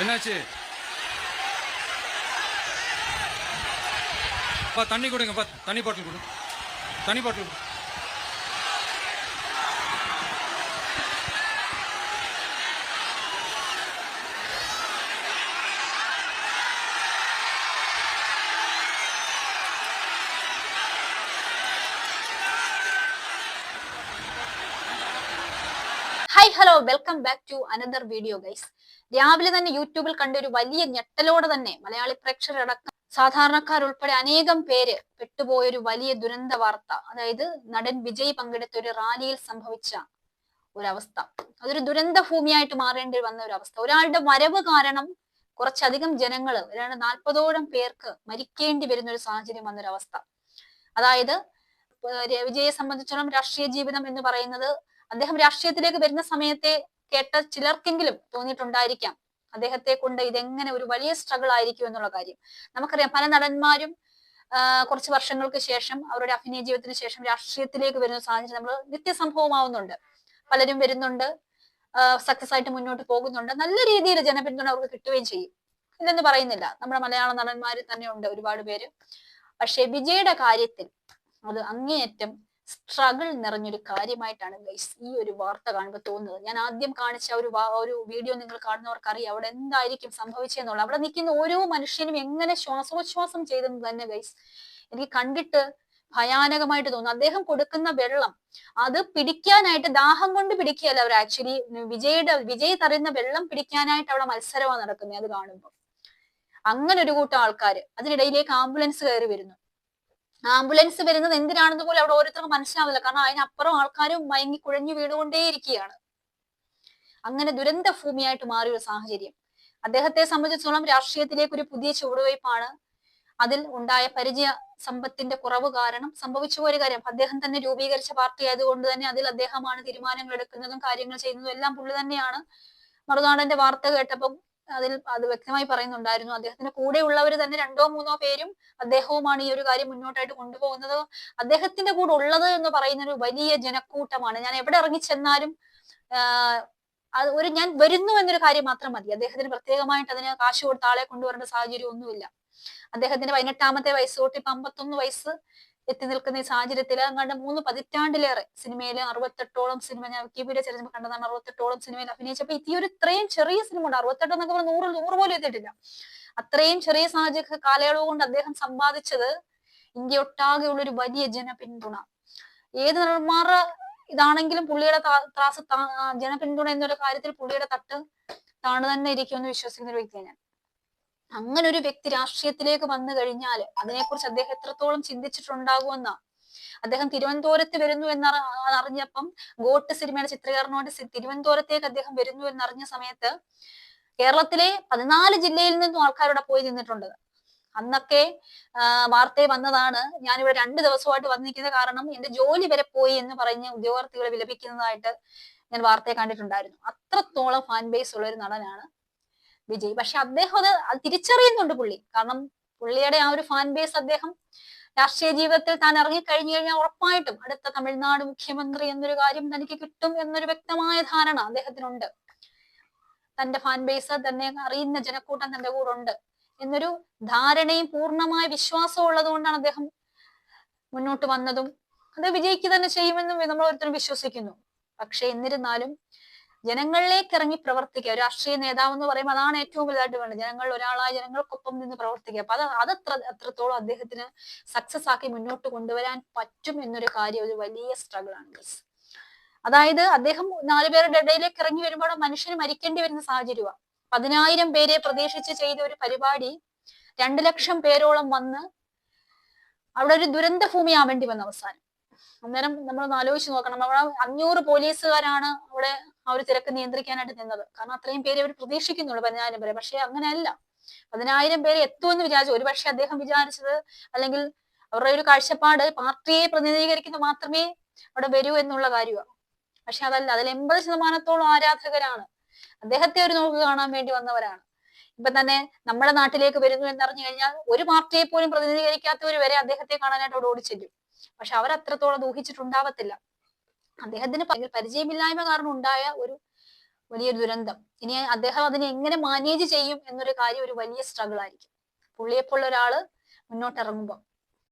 என்னாச்சு? பா தண்ணி கொடுங்கப்பா, தண்ணி பாட்டில் கொடு, தண்ணி பாட்டில் கொடு. Hi hello welcome back to another video guys. രാവിലെ തന്നെ യൂട്യൂബിൽ കണ്ട ഒരു വലിയ ഞെട്ടലോടെ തന്നെ മലയാളി പ്രേക്ഷകരടക്കം സാധാരണക്കാരുൾപ്പെടെ അനേകം പേര് പെട്ടുപോയൊരു വലിയ ദുരന്ത വാർത്ത. അതായത് നടൻ വിജയ് പങ്കെടുത്ത ഒരു റാലിയിൽ സംഭവിച്ച ഒരവസ്ഥ. അതൊരു ദുരന്ത ഭൂമിയായിട്ട് മാറേണ്ടി വന്ന ഒരു അവസ്ഥ. ഒരാളുടെ വരവ് കാരണം കുറച്ചധികം ജനങ്ങള്, ഏതാണ്ട് 40ഓളം പേർക്ക് മരിക്കേണ്ടി വരുന്ന ഒരു സാഹചര്യം വന്നൊരവസ്ഥ. അതായത് വിജയെ സംബന്ധിച്ചിടത്തോളം രാഷ്ട്രീയ ജീവിതം എന്ന് പറയുന്നത്, അദ്ദേഹം രാഷ്ട്രീയത്തിലേക്ക് വരുന്ന സമയത്തെ കേട്ട ചിലർക്കെങ്കിലും തോന്നിയിട്ടുണ്ടായിരിക്കാം അദ്ദേഹത്തെ കൊണ്ട് ഇതെങ്ങനെ ഒരു വലിയ സ്ട്രഗിൾ ആയിരിക്കും എന്നുള്ള കാര്യം. നമുക്കറിയാം, പല നടന്മാരും കുറച്ച് വർഷങ്ങൾക്ക് ശേഷം അവരുടെ അഭിനയ ജീവിതത്തിന് ശേഷം രാഷ്ട്രീയത്തിലേക്ക് വരുന്ന സാഹചര്യം നമ്മൾ നിത്യസംഭവമാവുന്നുണ്ട്. പലരും വരുന്നുണ്ട്, സക്സസ് ആയിട്ട് മുന്നോട്ട് പോകുന്നുണ്ട്, നല്ല രീതിയിൽ ജനപിന്തുണ അവർക്ക് കിട്ടുകയും ചെയ്യും, ഇല്ലെന്ന് പറയുന്നില്ല. നമ്മുടെ മലയാള നടന്മാരിൽ തന്നെ ഉണ്ട് ഒരുപാട് പേര്. പക്ഷെ വിജയുടെ കാര്യത്തിൽ അത് അങ്ങേയറ്റം സ്ട്രഗിൾ നിറഞ്ഞൊരു കാര്യമായിട്ടാണ് ഗൈസ് ഈ ഒരു വാർത്ത കാണുമ്പോൾ തോന്നുന്നത്. ഞാൻ ആദ്യം കാണിച്ച ഒരു വീഡിയോ നിങ്ങൾ കാണുന്നവർക്ക് അറിയാം അവിടെ എന്തായിരിക്കും സംഭവിച്ചെന്നുള്ളത്. അവിടെ നിൽക്കുന്ന ഓരോ മനുഷ്യനും എങ്ങനെ ശ്വാസോച്ഛ്വാസം ചെയ്തെന്ന് തന്നെ ഗൈസ് എനിക്ക് കണ്ടിട്ട് ഭയാനകമായിട്ട് തോന്നുന്നു. അദ്ദേഹം കൊടുക്കുന്ന വെള്ളം അത് പിടിക്കാനായിട്ട്, ദാഹം കൊണ്ട് പിടിക്കുകയല്ല അവർ ആക്ച്വലി, വിജയ് തരുന്ന വെള്ളം പിടിക്കാനായിട്ട് അവിടെ മത്സരമാണ് നടക്കുന്നത്. അത് കാണുമ്പോൾ അങ്ങനെ ഒരു കൂട്ടം ആൾക്കാര്, അതിനിടയിലേക്ക് ആംബുലൻസ് കയറി വരുന്നു. ആംബുലൻസ് വരുന്നത് എന്തിനാണെന്ന് പോലും അവിടെ ഓരോരുത്തർക്കും മനസ്സിലാവില്ല. കാരണം അതിനപ്പുറം ആൾക്കാരും മയങ്ങി കുഴഞ്ഞു വീണുകൊണ്ടേയിരിക്കുകയാണ്. അങ്ങനെ ദുരന്ത ഭൂമിയായിട്ട് മാറിയ ഒരു സാഹചര്യം. അദ്ദേഹത്തെ സംബന്ധിച്ചിടത്തോളം രാഷ്ട്രീയത്തിലേക്ക് ഒരു പുതിയ ചുവടുവയ്പ്പാണ്. അതിൽ ഉണ്ടായ പരിചയ സമ്പത്തിന്റെ കുറവ് കാരണം സംഭവിച്ചു പോയ കാര്യം. അദ്ദേഹം തന്നെ രൂപീകരിച്ച പാർട്ടി ആയതുകൊണ്ട് തന്നെ അതിൽ അദ്ദേഹമാണ് തീരുമാനങ്ങൾ എടുക്കുന്നതും കാര്യങ്ങൾ ചെയ്യുന്നതും എല്ലാം പുള്ളി തന്നെയാണ്. മറുനാടന്റെ വാർത്ത കേട്ടപ്പം അത് വ്യക്തമായി പറയുന്നുണ്ടായിരുന്നു. അദ്ദേഹത്തിന്റെ കൂടെ ഉള്ളവർ തന്നെ 2-3 പേരും അദ്ദേഹവുമാണ് ഈ ഒരു കാര്യം മുന്നോട്ടായിട്ട് കൊണ്ടുപോകുന്നത്. അദ്ദേഹത്തിന്റെ കൂടെ ഉള്ളത് എന്ന് പറയുന്ന ഒരു വലിയ ജനക്കൂട്ടമാണ്. ഞാൻ എവിടെ ഇറങ്ങി ചെന്നാലും ഞാൻ വരുന്നു എന്നൊരു കാര്യം മാത്രം മതി. അദ്ദേഹത്തിന് പ്രത്യേകമായിട്ട് അതിന് കാശ് കൊടുത്ത ആളെ കൊണ്ടുവരേണ്ട സാഹചര്യം ഒന്നുമില്ല. അദ്ദേഹത്തിന്റെ 18ാമത്തെ വയസ്സ് തൊട്ട് ഇപ്പൊ 51 വയസ്സ് എത്തി നിൽക്കുന്ന ഈ സാഹചര്യത്തിൽ അങ്ങാണ്ട് 3 പതിറ്റാണ്ടിലേറെ സിനിമയിൽ 68ഓളം സിനിമ, ഞാൻ വിക്കിപീഡിയ ചെറിയ കണ്ടതാണ്, 68ഓളം സിനിമയിൽ അഭിനയിച്ചപ്പോ ഇത്രയും ചെറിയ സിനിമ ഉണ്ട്. 68 എന്നൊക്കെ പറഞ്ഞാൽ 100 പോലും എത്തിയിട്ടില്ല. അത്രയും ചെറിയ സാഹചര്യ കാലയളവ് കൊണ്ട് അദ്ദേഹം സമ്പാദിച്ചത് ഇന്ത്യ ഒട്ടാകെ ഉള്ള ഒരു വലിയ ജനപിന്തുണ. ഏത് നടന്മാരുടെ ഇതാണെങ്കിലും പുള്ളിയുടെ ത്രാസ് ജനപിന്തുണ എന്നൊരു കാര്യത്തിൽ പുള്ളിയുടെ തട്ട് താണു തന്നെ ഇരിക്കുമെന്ന് വിശ്വസിക്കുന്ന ഒരു വ്യക്തിയാണ് ഞാൻ. അങ്ങനെ ഒരു വ്യക്തി രാഷ്ട്രീയത്തിലേക്ക് വന്നു കഴിഞ്ഞാൽ അതിനെക്കുറിച്ച് അദ്ദേഹം എത്രത്തോളം ചിന്തിച്ചിട്ടുണ്ടാകുമെന്ന. അദ്ദേഹം തിരുവനന്തപുരത്ത് വരുന്നു എന്നറിഞ്ഞപ്പം, ഗോട്ട് സിനിമയുടെ ചിത്രീകരണമായിട്ട് തിരുവനന്തപുരത്തേക്ക് അദ്ദേഹം വരുന്നു എന്നറിഞ്ഞ സമയത്ത് കേരളത്തിലെ 14 ജില്ലയിൽ നിന്നും ആൾക്കാരുടെ പോയി നിന്നിട്ടുണ്ട്. അന്നൊക്കെ വാർത്തയിൽ വന്നതാണ്, ഞാനിവിടെ 2 ദിവസമായിട്ട് വന്നിരിക്കുന്ന കാരണം എന്റെ ജോലി വരെ പോയി എന്ന് പറഞ്ഞ് ഉദ്യോഗാർത്ഥികളെ വിലപിക്കുന്നതായിട്ട് ഞാൻ വാർത്തയെ കണ്ടിട്ടുണ്ടായിരുന്നു. അത്രത്തോളം ഫാൻ ബേസ് ഉള്ള ഒരു നടനാണ് വിജയ്. പക്ഷെ അദ്ദേഹം അത് തിരിച്ചറിയുന്നുണ്ട് പുള്ളി. കാരണം പുള്ളിയുടെ ആ ഒരു ഫാൻ ബേസ് അദ്ദേഹം രാഷ്ട്രീയ ജീവിതത്തിൽ താൻ ഇറങ്ങി കഴിഞ്ഞു കഴിഞ്ഞാൽ ഉറപ്പായിട്ടും അടുത്ത തമിഴ്നാട് മുഖ്യമന്ത്രി എന്നൊരു കാര്യം തനിക്ക് കിട്ടും എന്നൊരു വ്യക്തമായ ധാരണ അദ്ദേഹത്തിനുണ്ട്. തന്റെ ഫാൻ ബേസ് തന്നെ അറിയുന്ന ജനക്കൂട്ടം തന്റെ കൂടെ ഉണ്ട് എന്നൊരു ധാരണയും പൂർണ്ണമായ വിശ്വാസവും ഉള്ളത് കൊണ്ടാണ് അദ്ദേഹം മുന്നോട്ട് വന്നതും. അത് വിജയിക്ക് തന്നെ ചെയ്യുമെന്നും നമ്മൾ ഓരോരുത്തരും വിശ്വസിക്കുന്നു. പക്ഷെ എന്നിരുന്നാലും ജനങ്ങളിലേക്ക് ഇറങ്ങി പ്രവർത്തിക്കുക, രാഷ്ട്രീയ നേതാവ് എന്ന് പറയുമ്പോൾ അതാണ് ഏറ്റവും വലുതായിട്ട് വേണ്ടത്. ജനങ്ങളിൽ ഒരാളായി ജനങ്ങൾക്കൊപ്പം നിന്ന് പ്രവർത്തിക്കുക. അപ്പൊ അത്രത്തോളം അദ്ദേഹത്തിന് സക്സസ് ആക്കി മുന്നോട്ട് കൊണ്ടുവരാൻ പറ്റും എന്നൊരു കാര്യം ഒരു വലിയ സ്ട്രഗിൾ ആണ്. അതായത് അദ്ദേഹം 4 പേരുടെ ഇടയിലേക്ക് ഇറങ്ങി വരുമ്പോൾ മനുഷ്യന് മരിക്കേണ്ടി വരുന്ന സാഹചര്യമാണ്. 10,000 പേരെ പ്രതീക്ഷിച്ച് ചെയ്ത ഒരു പരിപാടി 2 ലക്ഷം പേരോളം വന്ന് അവിടെ ഒരു ദുരന്ത ഭൂമിയാവേണ്ടി വന്ന അവസാനം. അന്നേരം നമ്മൾ ആലോചിച്ച് നോക്കണം, അവിടെ 500 പോലീസുകാരാണ് അവിടെ ആ ഒരു തിരക്ക് നിയന്ത്രിക്കാനായിട്ട് നിന്നത്. കാരണം അത്രയും പേര് അവർ പ്രതീക്ഷിക്കുന്നുള്ളൂ, 10,000 പേരെ. പക്ഷെ അങ്ങനെയല്ല, 10,000 പേര് എത്തുമെന്ന് വിചാരിച്ചു. ഒരു പക്ഷെ അദ്ദേഹം വിചാരിച്ചത്, അല്ലെങ്കിൽ അവരുടെ ഒരു കാഴ്ചപ്പാട്, പാർട്ടിയെ പ്രതിനിധീകരിക്കുന്നത് മാത്രമേ അവിടെ വരൂ എന്നുള്ള കാര്യമാണ്. പക്ഷെ അതല്ല, അതിൽ 80% ആരാധകരാണ്, അദ്ദേഹത്തെ ഒരു നോക്ക് കാണാൻ വേണ്ടി വന്നവരാണ്. ഇപ്പൊ തന്നെ നമ്മുടെ നാട്ടിലേക്ക് വരുന്നു എന്നറിഞ്ഞു കഴിഞ്ഞാൽ ഒരു പാർട്ടിയെ പോലും പ്രതിനിധീകരിക്കാത്തവർ വരെ അദ്ദേഹത്തെ കാണാനായിട്ട് അവിടെ ഓടിച്ചെല്ലും. പക്ഷെ അവരത്രത്തോളം ഊഹിച്ചിട്ടുണ്ടാവത്തില്ല അദ്ദേഹത്തിന് പരിചയമില്ലായ്മ കാരണം ഉണ്ടായ ഒരു വലിയൊരു ദുരന്തം. ഇനി അദ്ദേഹം അതിനെ എങ്ങനെ മാനേജ് ചെയ്യും എന്നൊരു കാര്യം ഒരു വലിയ സ്ട്രഗിൾ ആയിരിക്കും പുള്ളിയെപ്പോലുള്ള ഒരാള് മുന്നോട്ടിറങ്ങുമ്പോൾ.